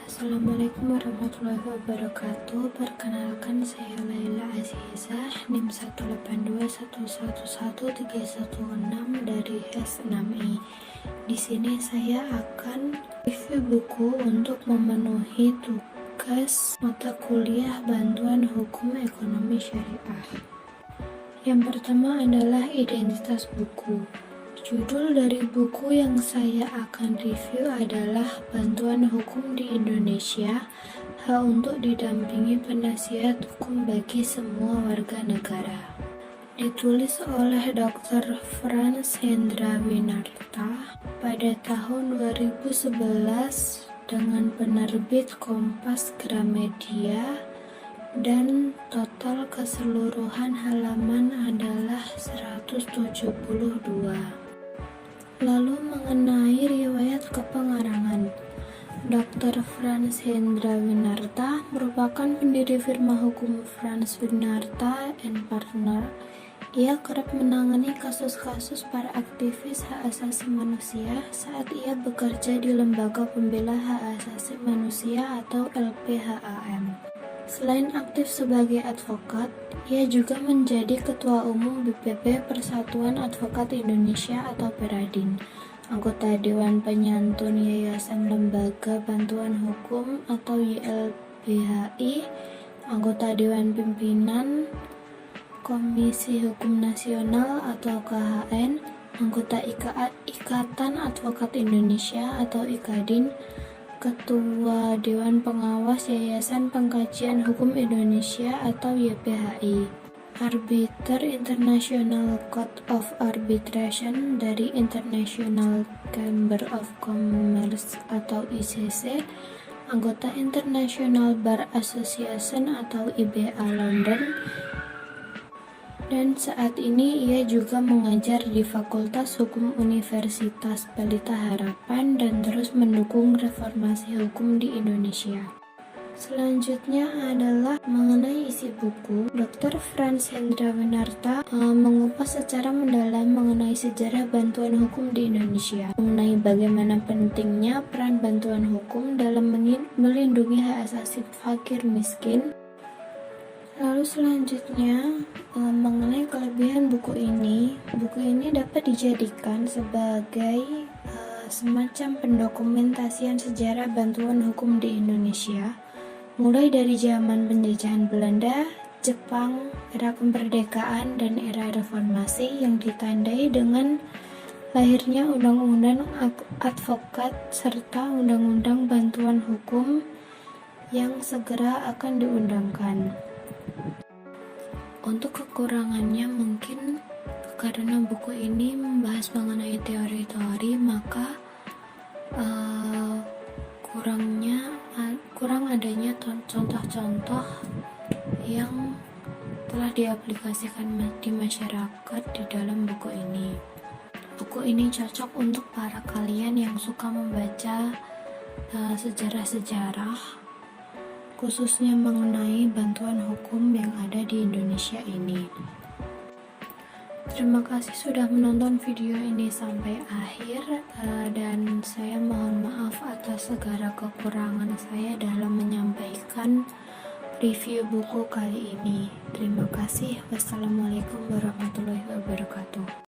Assalamualaikum warahmatullahi wabarakatuh. Perkenalkan, saya Laila Azizah, NIM 182111316 dari S6I. Di sini saya akan review buku untuk memenuhi tugas mata kuliah Bantuan Hukum Ekonomi Syariah. Yang pertama adalah identitas buku. Judul dari buku yang saya akan review adalah Bantuan Hukum di Indonesia, Hak untuk Didampingi Penasihat Hukum bagi Semua Warga Negara. Ditulis oleh Dr. Frans Hendra Winarta pada tahun 2011 dengan penerbit Kompas Gramedia, dan total keseluruhan halaman adalah 172. Lalu mengenai riwayat kepengarangan, Dr. Frans Hendra Winarta merupakan pendiri firma hukum Frans Winarta and Partner. Ia kerap menangani kasus-kasus para aktivis hak asasi manusia saat ia bekerja di Lembaga Pembela Hak Asasi Manusia atau LPHAM. Selain aktif sebagai advokat, ia juga menjadi Ketua Umum BPP Persatuan Advokat Indonesia atau Peradin, anggota Dewan Penyantun Yayasan Lembaga Bantuan Hukum atau YLBHI, anggota Dewan Pimpinan Komisi Hukum Nasional atau KHN, anggota Ikatan Advokat Indonesia atau IKADIN, Ketua Dewan Pengawas Yayasan Pengkajian Hukum Indonesia atau YPHI, Arbiter International Court of Arbitration dari International Chamber of Commerce atau ICC, anggota International Bar Association atau IBA London, dan saat ini ia juga mengajar di Fakultas Hukum Universitas Pelita Harapan dan terus mendukung reformasi hukum di Indonesia. Selanjutnya adalah mengenai isi buku. Dr. Frans Hendra Winarta mengupas secara mendalam mengenai sejarah bantuan hukum di Indonesia, mengenai bagaimana pentingnya peran bantuan hukum dalam melindungi hak asasi fakir miskin. Lalu selanjutnya mengenai kelebihan buku ini dapat dijadikan sebagai semacam pendokumentasian sejarah bantuan hukum di Indonesia, mulai dari zaman penjajahan Belanda, Jepang, era kemerdekaan, dan era reformasi yang ditandai dengan lahirnya Undang-Undang Advokat serta Undang-Undang Bantuan Hukum yang segera akan diundangkan. Untuk kekurangannya mungkin karena buku ini membahas mengenai teori-teori, maka kurang adanya contoh-contoh yang telah diaplikasikan di masyarakat di dalam buku ini. Buku ini cocok untuk para kalian yang suka membaca sejarah-sejarah, khususnya mengenai bantuan hukum yang ada di Indonesia ini. Terima kasih sudah menonton video ini sampai akhir, dan saya mohon maaf atas segala kekurangan saya dalam menyampaikan review buku kali ini. Terima kasih. Wassalamualaikum warahmatullahi wabarakatuh.